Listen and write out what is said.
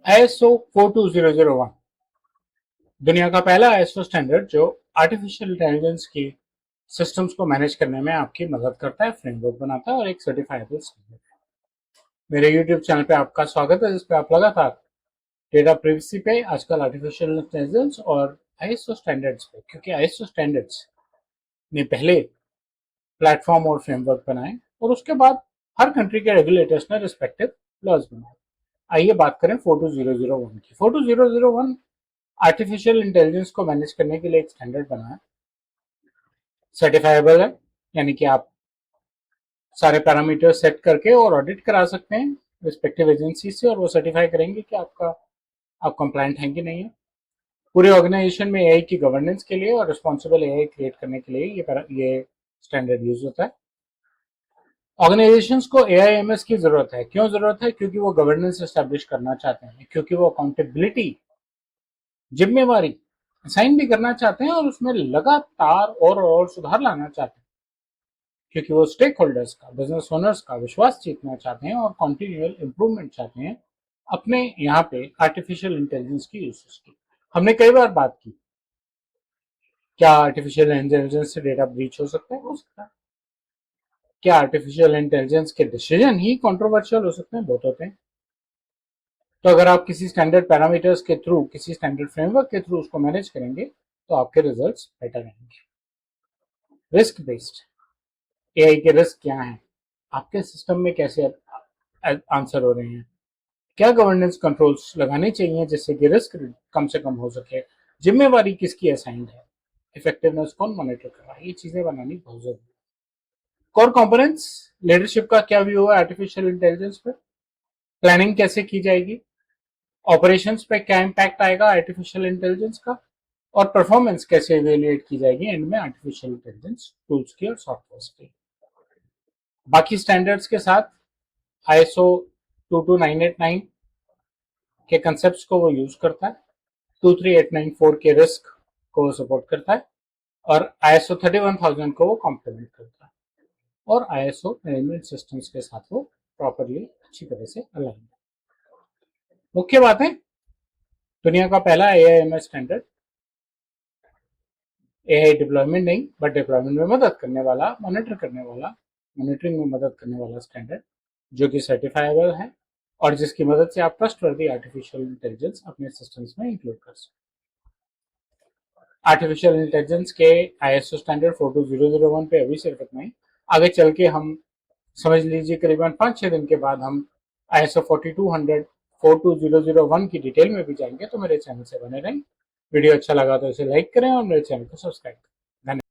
ISO 42001 दुनिया का पहला ISO स्टैंडर्ड जो आर्टिफिशियल इंटेलिजेंस की सिस्टम्स को मैनेज करने में आपकी मदद करता है, फ्रेमवर्क बनाता है और एक सर्टिफाइबल स्टैंडर्ड है। मेरे YouTube चैनल पे आपका स्वागत है, जिसपे आप लगातार डेटा प्रिवेसी पे, आजकल आर्टिफिशियल इंटेलिजेंस और ISO स्टैंडर्ड्स पे, क्योंकि ISO स्टैंडर्ड्स ने पहले प्लेटफॉर्म और फ्रेमवर्क बनाए और उसके बाद हर कंट्री के रेगुलेटर्स ने रिस्पेक्टिव लॉज बनाए। आइए बात करें 42001 की। 42001 आर्टिफिशियल इंटेलिजेंस को मैनेज करने के लिए एक स्टैंडर्ड बना है, सर्टिफाइबल है, यानी कि आप सारे पैरामीटर सेट करके और ऑडिट करा सकते हैं रिस्पेक्टिव एजेंसी से, और वो सर्टिफाई करेंगे कि आप कंप्लायंट हैं कि नहीं है। पूरे ऑर्गेनाइजेशन में एआई की गवर्नेंस के लिए और रिस्पॉन्सिबल एआई क्रिएट करने के लिए ये स्टैंडर्ड यूज होता है। ऑर्गेनाइजेशंस को एआईएमएस की जरूरत है। क्यों जरूरत है? क्योंकि वो गवर्नेंस एस्टेब्लिश करना चाहते हैं, क्योंकि वो अकाउंटेबिलिटी, जिम्मेवारी असाइन भी करना चाहते हैं और उसमें लगातार और सुधार लाना चाहते हैं, क्योंकि वो स्टेक होल्डर्स का, बिजनेस ओनर्स का विश्वास जीतना चाहते हैं और कॉन्टिन्यूअल इंप्रूवमेंट चाहते हैं अपने यहाँ पे आर्टिफिशियल इंटेलिजेंस की यूसेज की। हमने कई बार बात की, क्या आर्टिफिशियल इंटेलिजेंस से डेटा ब्रीच हो सकता है? हो सकता है। क्या आर्टिफिशियल इंटेलिजेंस के डिसीजन ही कंट्रोवर्शियल हो सकते हैं? बहुत होते हैं। तो अगर आप किसी स्टैंडर्ड पैरामीटर्स के थ्रू, किसी स्टैंडर्ड फ्रेमवर्क के थ्रू उसको मैनेज करेंगे तो आपके रिजल्ट्स बेटर रहेंगे। रिस्क बेस्ड एआई के रिस्क क्या हैं? आपके सिस्टम में कैसे आंसर हो रहे हैं? क्या गवर्नेंस कंट्रोल्स लगाने चाहिए जिससे कि रिस्क कम से कम हो सके? जिम्मेवारी किसकी असाइंड है? इफेक्टिवनेस कौन मॉनिटर कर रहा है? ये चीजें बनानी बहुत जरूरी है। कोर कंपोनेंट्स, लीडरशिप का क्या व्यू है आर्टिफिशियल इंटेलिजेंस पे? प्लानिंग कैसे की जाएगी? ऑपरेशंस पे क्या इम्पैक्ट आएगा आर्टिफिशियल इंटेलिजेंस का? और परफॉर्मेंस कैसे इवेल्युएट की जाएगी एंड में आर्टिफिशियल इंटेलिजेंस टूल्स की और सॉफ्टवेयर की? बाकी स्टैंडर्ड्स के साथ ISO 22989 के कंसेप्ट को वो यूज करता है, 23894 के रिस्क को वो सपोर्ट करता है, और ISO 31000 को वो कॉम्प्लीमेंट करता है, और ISO मैनेजमेंट सिस्टम्स के साथ वो प्रॉपरली अच्छी तरह से अलाइन है। मुख्य बातें, दुनिया का पहला AIMS स्टैंडर्ड, एआई डिप्लॉयमेंट नहीं बट डिप्लॉयमेंट में मदद करने वाला, मॉनिटरिंग में मदद करने वाला स्टैंडर्ड, जो कि सर्टिफाइबल है और जिसकी मदद से आप ट्रस्टवर्दी आर्टिफिशियल इंटेलिजेंस अपने सिस्टम्स में इंक्लूड कर सकते हैं। आर्टिफिशियल इंटेलिजेंस के ISO स्टैंडर्ड 42001 पे अभी सिर्फ इतना ही। आगे चल के हम, समझ लीजिए करीबन 5-6 दिन के बाद, हम ISO 42001 की डिटेल में भी जाएंगे। तो मेरे चैनल से बने रहें। वीडियो अच्छा लगा तो इसे लाइक करें और मेरे चैनल को सब्सक्राइब करें। धन्यवाद।